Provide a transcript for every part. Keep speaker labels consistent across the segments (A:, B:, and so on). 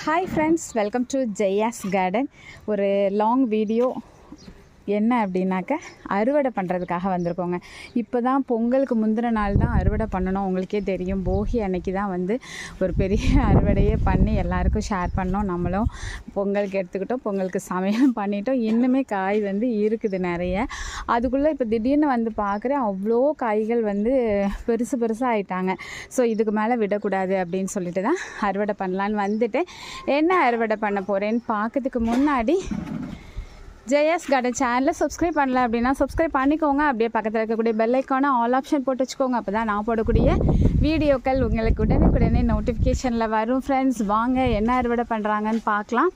A: Hi friends, welcome to Jaya's garden. ஒரு long video என்ன அப்படின்னாக்க அறுவடை பண்ணுறதுக்காக வந்திருக்கோங்க. இப்போ தான் பொங்கலுக்கு முந்தின நாள் தான் அறுவடை பண்ணணும். உங்களுக்கே தெரியும், போகி அன்னைக்கு தான் வந்து ஒரு பெரிய அறுவடையே பண்ணி எல்லாருக்கும் ஷேர் பண்ணோம். நம்மளும் பொங்கலுக்கு எடுத்துக்கிட்டோம், பொங்கலுக்கு சமையலும் பண்ணிட்டோம். இன்னுமே காய் வந்து இருக்குது நிறைய. அதுக்குள்ளே இப்போ திடீர்னு வந்து பார்க்குறேன், அவ்வளோ காய்கள் வந்து பெருசு பெருசாக ஆகிட்டாங்க. ஸோ இதுக்கு மேலே விடக்கூடாது அப்படின்னு சொல்லிட்டு தான் அறுவடை பண்ணலான்னு வந்துட்டு, என்ன அறுவடை பண்ண போகிறேன்னு பார்க்கறதுக்கு முன்னாடி ஜெயாஸ் கார்டன் சேனலை சப்ஸ்கிரைப் பண்ணல அப்படின்னா சப்ஸ்கிரைப் பண்ணிக்கோங்க. அப்படியே பக்கத்தில் இருக்கக்கூடிய பெல் ஐக்கானை ஆல் ஆப்ஷன் போட்டு வச்சுக்கோங்க. அப்போ தான் நான் போடக்கூடிய வீடியோக்கள் உங்களுக்கு உடனே நோட்டிஃபிகேஷனில் வரும். ஃப்ரெண்ட்ஸ், வாங்க என்ன அறுவடை பண்ணுறாங்கன்னு பார்க்கலாம்.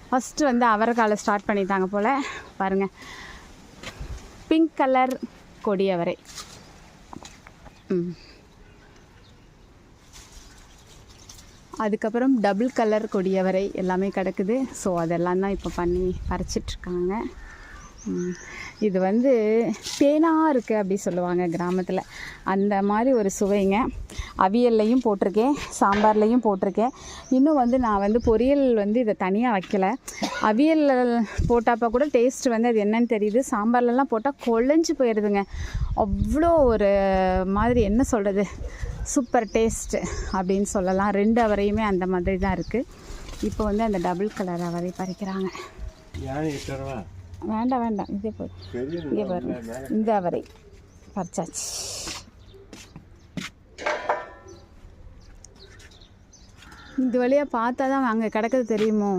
A: ஃபஸ்ட்டு வந்து அவரைக்காலை ஸ்டார்ட் பண்ணிட்டாங்க போல். பாருங்கள், பிங்க் கலர் கொடி அவரை. அதுக்கப்புறம் டபுள் கலர் கொடியவரை எல்லாமே கிடக்குது. ஸோ அதெல்லாம் தான் இப்போ பண்ணி பறிச்சிட்ருக்காங்க. இது வந்து தேனாக இருக்குது அப்படி சொல்லுவாங்க கிராமத்தில். அந்த மாதிரி ஒரு சுவைங்க. அவியல்லையும் போட்டிருக்கேன், சாம்பார்லேயும் போட்டிருக்கேன். இன்னும் வந்து நான் வந்து பொரியல் வந்து இதை தனியாக வைக்கலை. அவியல் போட்டப்போ கூட டேஸ்ட் வந்து அது என்னன்னு தெரியுது. சாம்பார்லலாம் போட்டால் குழஞ்சி போயிடுதுங்க. அவ்வளோ ஒரு மாதிரி என்ன சொல்கிறது, சூப்பர் டேஸ்ட்டு அப்படின்னு சொல்லலாம். ரெண்டு அவரையுமே அந்த மாதிரி தான் இருக்குது. இப்போ வந்து அந்த டபுள் கலர் அவரை பறிக்கிறாங்க. வேண்டாம், இதே போதும். இங்கே பாருங்க, இந்த அவரை பறிச்சாச்சு. இந்த வழியாக பார்த்தா தான் அங்கே கிடக்குது தெரியுமோ.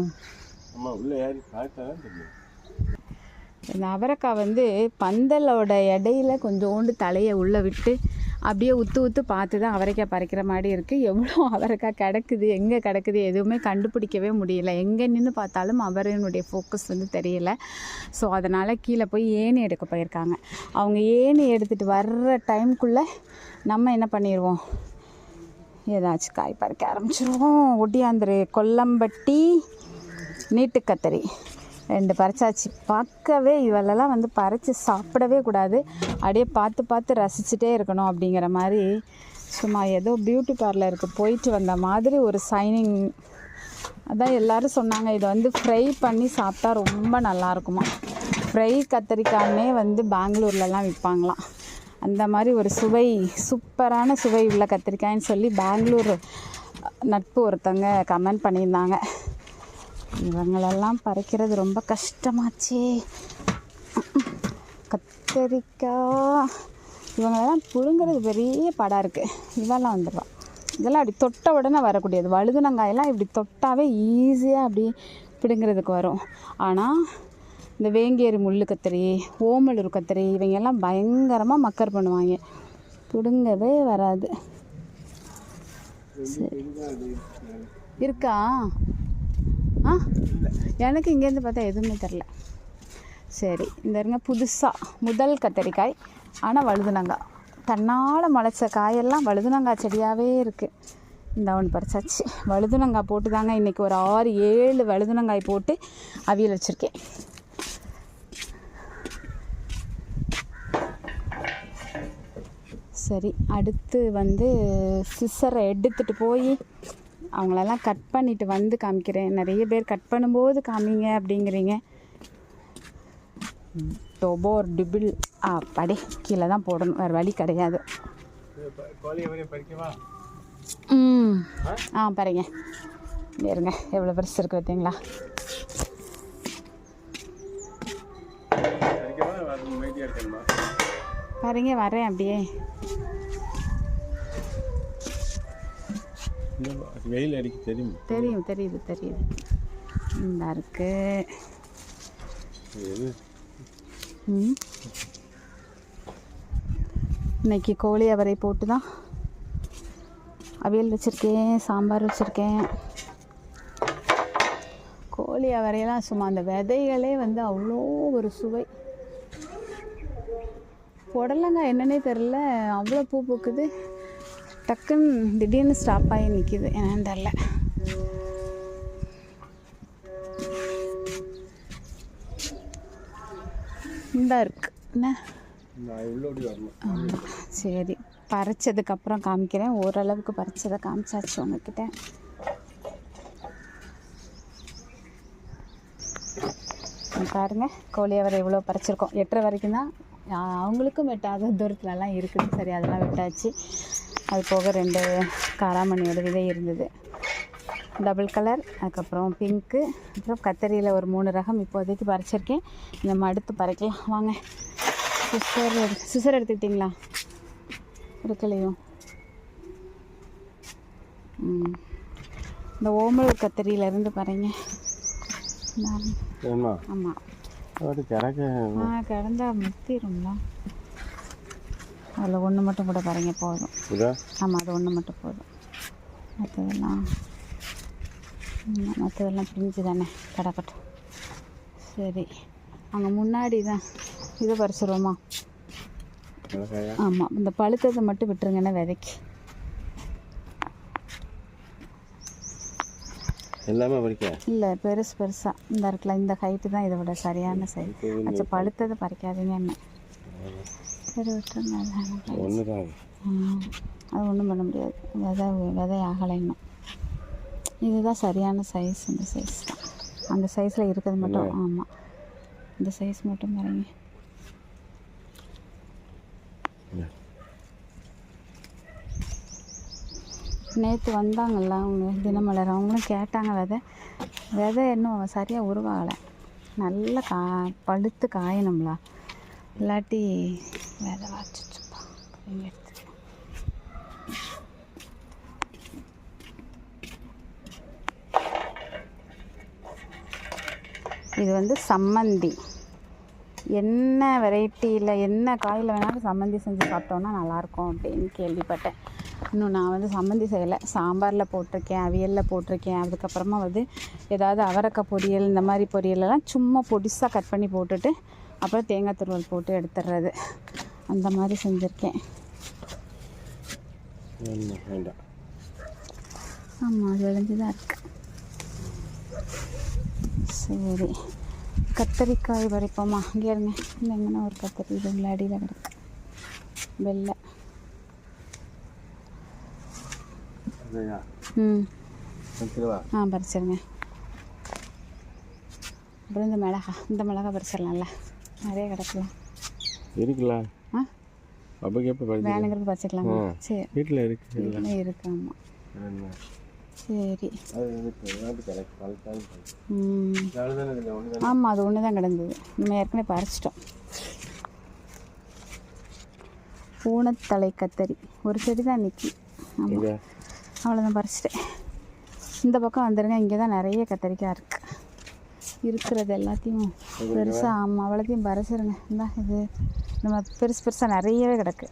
A: இந்த அவரைக்காய் வந்து பந்தலோட இடையில கொஞ்சோண்டு தலையை உள்ளே விட்டு அப்படியே உத்து பார்த்து தான் அவரைக்காய் பறிக்கிற மாதிரி இருக்குது. எவ்வளோ அவரைக்காய் கிடக்குது, எங்கே கிடக்குது எதுவுமே கண்டுபிடிக்கவே முடியல. எங்கே நின்று பார்த்தாலும் அவரையினுடைய ஃபோக்கஸ் வந்து தெரியல. ஸோ அதனால் கீழே போய் ஏணி எடுக்க போயிருக்காங்க. அவங்க ஏணி எடுத்துகிட்டு வர்ற டைமுக்குள்ளே நம்ம என்ன பண்ணிடுவோம், ஏதாச்சும் காய் பறிக்க ஆரம்பிச்சிருவோம். ஒட்டியாந்துரு கொல்லம்பட்டி நீட்டுக்கத்தரி 2 பறிச்சாச்சு. பார்க்கவே இவளெல்லாம் வந்து பறித்து சாப்பிடவே கூடாது, அப்படியே பார்த்து ரசிச்சுட்டே இருக்கணும் அப்படிங்கிற மாதிரி. சும்மா ஏதோ பியூட்டி பார்லருக்கு போயிட்டு வந்த மாதிரி ஒரு சைனிங். அதான் எல்லோரும் சொன்னாங்க, இதை வந்து ஃப்ரை பண்ணி சாப்பிட்டா ரொம்ப நல்லாயிருக்குமா. ஃப்ரை கத்திரிக்காய்னே வந்து பெங்களூர்லலாம் விற்பாங்களாம். அந்த மாதிரி ஒரு சுவை, சூப்பரான சுவை உள்ள கத்திரிக்காய்ன்னு சொல்லி பெங்களூர் நட்பு ஒருத்தங்க கமெண்ட் பண்ணியிருந்தாங்க. இவங்களெல்லாம் பறிக்கிறது ரொம்ப கஷ்டமாச்சே. கத்திரிக்காய் இவங்களெல்லாம் புழுங்கிறது பெரிய படம் இருக்குது. இவெல்லாம் வந்துடுவான். இதெல்லாம் அப்படி தொட்ட உடனே வரக்கூடியது. வழுதுனங்காயெல்லாம் இப்படி தொட்டாவே ஈஸியாக அப்படி பிடுங்கிறதுக்கு வரும். ஆனால் இந்த வேங்கேரி முள்ளு கத்திரி, ஓமலூர் கத்திரி இவங்கெல்லாம் பயங்கரமாக மக்கர் பண்ணுவாங்க, பிடுங்கவே வராது. சரி, இருக்கா? எனக்கு இங்கேருந்து பார்த்தா எதுவுமே தெரில. சரி, இந்த இருங்க புதுசாக முதல் கத்திரிக்காய். ஆனால் வழுதுனங்காய் தன்னால் முளைச்ச காயெல்லாம் வழுதுனங்காய் செடியாகவே இருக்குது. இந்த ஒன்று பறிச்சாச்சு. வழுதுனங்காய் போட்டு தாங்க இன்றைக்கி ஒரு 6-7 வழுதுனங்காய் போட்டு அவியல் வச்சுருக்கேன். சரி, அடுத்து வந்து சிசரை எடுத்துகிட்டு போய் அவங்களெல்லாம் கட் பண்ணிவிட்டு வந்து காமிக்கிறேன். நிறைய பேர் கட் பண்ணும்போது காமிங்க அப்படிங்கிறீங்க. டொபோர் டிபிள் படே கீழே தான் போடணும், வேறு வழி கிடையாது. பாருங்க, இருங்க எவ்வளோ பெருசு இருக்குது பார்த்தீங்களா. பாருங்க, வரேன் அப்படியே.
B: வெயில் அடிக்க
A: தெரியுது. இந்த இருக்கு. இன்னைக்கு கோழி அவரை போட்டு தான் அவியல் வச்சுருக்கேன், சாம்பார் வச்சுருக்கேன். கோழி அவரையெல்லாம் சும்மா அந்த விதைகளே வந்து அவ்வளோ ஒரு சுவை. புடலங்காய் என்னன்னே தெரில, அவ்வளோ பூ பூக்குது. டக்குன்னு திடீர்னு ஸ்டாப் ஆகி நிற்கிது, என்னன்னு தெரில. இந்த இருக்கு என்ன. சரி, பறிச்சதுக்கப்புறம் காமிக்கிறேன். ஓரளவுக்கு பறிச்சதை காமிச்சாச்சு உங்ககிட்ட. பாருங்கள் கோழி அவரை எவ்வளோ பறிச்சிருக்கோம். 8:30 வரைக்கும் தான், அவங்களுக்கும் வெட்டாத தூரத்துலலாம் இருக்குது. சரி, அதெல்லாம் வெட்டாச்சு. அது போக 2 காராமணியோட விதை இருந்தது, டபுள் கலர், அதுக்கப்புறம் பிங்க்கு, அப்புறம் கத்தரியில் ஒரு 3 ரகம் இப்போதைக்கு பறிச்சிருக்கேன். நம்ம அடுத்து பறிக்கலாம் வாங்க. சிசர் எடுத்துக்கிட்டிங்களா? இருக்கலையும். இந்த ஓமல் கத்தரியிலேருந்து பாருங்க. ஆமாம், கிடந்தா முத்திரும்ல. அதில் ஒன்று மட்டும் கூட பாருங்க போதும். ஆமாம், அது ஒன்று மட்டும் போதும். மற்றதெல்லாம் பிரிஞ்சு தானே கிடக்கட்டும். சரி, அங்கே முன்னாடி தான் இதை பறிச்சிருவோமா? ஆமாம், இந்த பழுத்ததை மட்டும் விட்டுருங்கன்னா விதைக்கு.
B: எல்லாமே பறிக்க
A: இல்லை, பெருசாக இந்த இருக்கலாம். இந்த ஹைட்டு தான் இதை விட சரியான சைஸ். அச்சா, பழுத்ததை பறிக்காதீங்க என்ன. சரி, விட்டுருங்க. அது ஒன்றும் பண்ண முடியாது. விதை ஆகலை இன்னும். இதுதான் சரியான சைஸ். இந்த சைஸ் தான், அந்த சைஸில் இருக்கிறது மட்டும். ஆமாம், இந்த சைஸ் மட்டும் பாருங்க. நேற்று வந்தாங்கள்ல அவங்க தினமலர், அவங்களும் கேட்டாங்க. விதை இன்னும் சரியாக உருவாகலை. நல்லா பழுத்து காயணும்ல, இல்லாட்டி விதை வச்சுப்பா. இது வந்து சம்மந்தி. என்ன வெரைட்டியில் என்ன காயில் வேணாலும் சம்மந்தி செஞ்சு சாப்பிட்டோன்னா நல்லாயிருக்கும் அப்படின்னு கேள்விப்பட்டேன். இன்னும் நான் வந்து சம்மந்தி செய்யலை. சாம்பாரில் போட்டிருக்கேன், அவியலில் போட்டிருக்கேன். அதுக்கப்புறமா வந்து ஏதாவது அவரைக்காய் பொரியல், இந்த மாதிரி பொரியலெல்லாம் சும்மா பொடிசாக கட் பண்ணி போட்டுட்டு அப்புறம் தேங்காய் துருவல் போட்டு எடுத்துடுறது, அந்த மாதிரி செஞ்சுருக்கேன். ஆமாம், அது விளைஞ்சி தான் இருக்கு. சரி, கத்தரிக்காய் பறிப்போமா? இங்கே இருங்க, இந்த எங்கன்னா ஒரு கத்தரி இது உள்ள அடியில் கிடக்கு. வெள்ளை. பறிச்சிருங்க. அப்புறம் இந்த மிளகா பறிச்சிடலாம்ல, நிறைய கிடக்கலாம்
B: இருக்குல்ல.
A: வேணுங்கிறது பறிச்சிக்கலாமா? சரி, வீட்டில் இருக்கு. ஆமாம், சரி. ஆமாம், அது ஒன்று தான் கிடந்தது. நம்ம ஏற்கனவே பறிச்சிட்டோம். பூனத்தலை கத்தரி ஒரு செடி தான் நிற்கி. ஆமாம், அவ்வளோதான், பறிச்சிட்டேன். இந்த பக்கம் வந்துடுங்க, இங்கே தான் நிறைய கத்தரிக்காய் இருக்கிறது எல்லாத்தையும் பெருசாக. ஆமாம், அவ்வளோத்தையும் பறிச்சிருங்க. இந்த இது நம்ம பெருசாக நிறையவே கிடக்கு.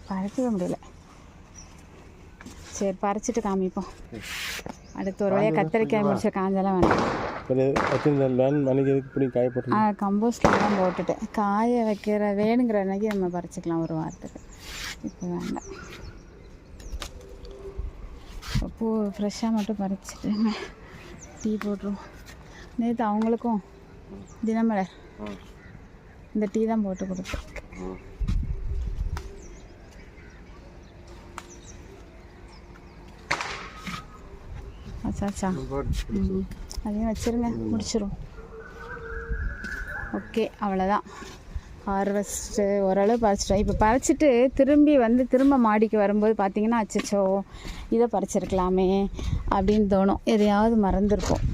A: பறிக்கவே முடியல. சரி, பறிச்சிட்டு காமிப்போம். அடுத்து ஒரு வழியாக கத்தரிக்காய் முடிச்ச காஞ்செல்லாம் வேண்டாம். கம்போஸ்டில் தான் போட்டுட்டேன். காய வைக்கிற வேணுங்கிற அன்னைக்கு நம்ம பறிச்சிக்கலாம் ஒரு வாரத்துக்கு. இப்போ வேண்டாம். பூ ஃப்ரெஷ்ஷாக மட்டும் பறிச்சிட்டுங்க, டீ போட்டுருவோம். நேற்று அவங்களுக்கும் தினமலர் இந்த டீ தான் போட்டு கொடுத்தேன். அச்சாச்சா, அதையும் வச்சுருங்க, முடிச்சிடும். ஓகே, அவ்வளோதான். ஹார்வெஸ்ட்டு ஓரளவு பறிச்சிட்டோம். இப்போ பறிச்சிட்டு திரும்ப மாடிக்கு வரும்போது பார்த்திங்கன்னா, அச்சச்சோ இதை பறிச்சிருக்கலாமே அப்படின்னு தோணும். எதையாவது மறந்துருப்போம்.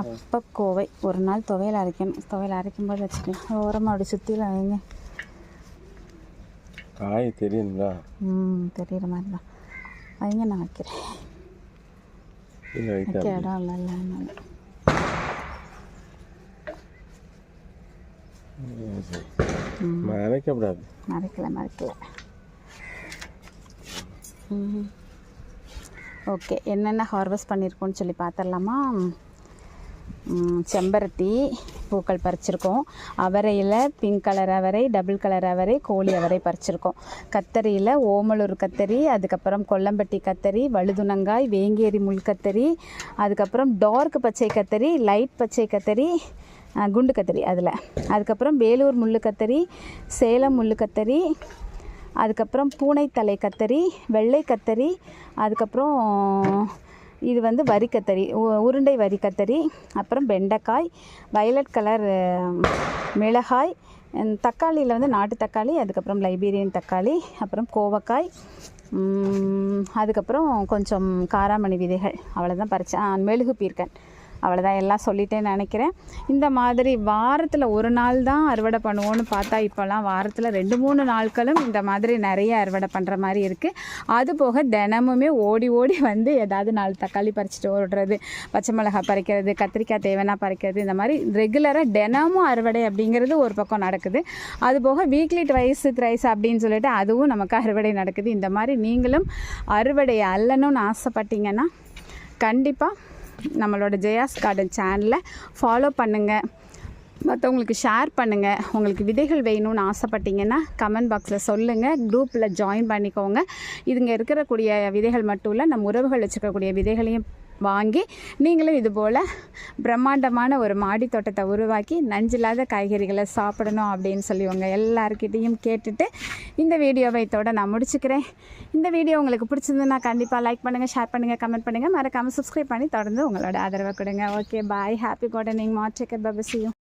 A: அப்பக்கோவை ஒரு நாள் துவையல் அரைக்கணும். துவையல் அரைக்கும்போது வச்சுக்கலாம். ஓரமாக அப்படி சுற்றியில் வைங்க.
B: காய் தெரியுங்களா?
A: தெரியுற மாதிரி தான் வைங்க. நான் வைக்கிறேன். வைக்க இடம் இல்லைல்ல,
B: மறைக்கப்படாது.
A: மறைக்கல. ஓகே, என்னென்ன ஹார்வெஸ்ட் பண்ணியிருக்கோன்னு சொல்லி பார்த்துடலாமா? செம்பருத்தி பூக்கள் பறிச்சிருக்கோம். அவரையில் பிங்க் கலர் அவரை, டபுள் கலர் அவரை, கோழி அவரை பறிச்சிருக்கோம். கத்தரியில் ஓமலூர் கத்தரி, அதுக்கப்புறம் கொல்லம்பட்டி கத்தரி, வழுதுணங்காய், வேங்கேரி முள் கத்தரி, அதுக்கப்புறம் டார்க் பச்சை கத்தரி, லைட் பச்சை கத்தரி, குண்டு கத்தரி அதில், அதுக்கப்புறம் வேலூர் முள்ளு கத்தரி, சேலம் முள்ளு கத்தரி, அதுக்கப்புறம் பூனைத்தலை கத்தரி, வெள்ளை கத்தரி, அதுக்கப்புறம் இது வந்து வரி கத்தரி, உருண்டை வரி கத்தரி, அப்புறம் வெண்டைக்காய், வயலட் கலர் மிளகாய், தக்காளியில் வந்து நாட்டு தக்காளி, அதுக்கப்புறம் லைபீரியன் தக்காளி, அப்புறம் கோவக்காய், அதுக்கப்புறம் கொஞ்சம் காராமணி விதைகள், அவ்வளோதான் பறித்தேன். மெழுகு பீர்க்கன், அவ்வளோதான். எல்லாம் சொல்லிட்டேன்னு நினைக்கிறேன். இந்த மாதிரி வாரத்தில் ஒரு நாள் தான் அறுவடை பண்ணுவோன்னு பார்த்தா இப்போல்லாம் வாரத்தில் 2-3 நாட்களும் இந்த மாதிரி நிறைய அறுவடை பண்ணுற மாதிரி இருக்குது. அதுபோக தினமுமே ஓடி ஓடி வந்து ஏதாவது 4 தக்காளி பறிச்சுட்டு ஓடுறது, பச்சை மிளகாய் பறிக்கிறது, கத்திரிக்காய் தேவைன்னா பறிக்கிறது, இந்த மாதிரி ரெகுலராக தினமும் அறுவடை அப்படிங்கிறது ஒரு பக்கம் நடக்குது. அதுபோக வீக்லி ட்வைஸ் த்ரைஸ் அப்படின்னு சொல்லிட்டு அதுவும் நமக்கு அறுவடை நடக்குது. இந்த மாதிரி நீங்களும் அறுவடை அல்லணும்னு ஆசைப்பட்டீங்கன்னா கண்டிப்பாக நம்மளோட ஜெயாஸ் கார்டன் சேனலை ஃபாலோ பண்ணுங்கள், மற்றவங்களுக்கு ஷேர் பண்ணுங்கள். உங்களுக்கு விதைகள் வேணும்னு ஆசைப்பட்டீங்கன்னா கமெண்ட் பாக்ஸில் சொல்லுங்கள், குரூப்பில் ஜாயின் பண்ணிக்கோங்க. இதுங்க இருக்கக்கூடிய விதைகள் மட்டும் இல்லை, நம்ம உறவுகள் வச்சுக்கக்கூடிய விதைகளையும் வாங்கி நீங்களும் இதுபோல் பிரம்மாண்டமான ஒரு மாடி தோட்டத்தை உருவாக்கி நஞ்சில்லாத காய்கறிகளை சாப்பிடணும் அப்படின்னு சொல்லி உங்கள் எல்லாருக்கிட்டையும் கேட்டுட்டு இந்த வீடியோவை இதோட நான் முடிச்சுக்கிறேன். இந்த வீடியோ உங்களுக்கு பிடிச்சிருந்துன்னா கண்டிப்பாக லைக் பண்ணுங்கள், ஷேர் பண்ணுங்கள், கமெண்ட் பண்ணுங்கள், மறக்காமல் சப்ஸ்கிரைப் பண்ணி தொடர்ந்து உங்களோட ஆதரவை கொடுங்க. ஓகே, பாய், ஹாப்பி கார்டனிங், மாட் take care, bye, see you.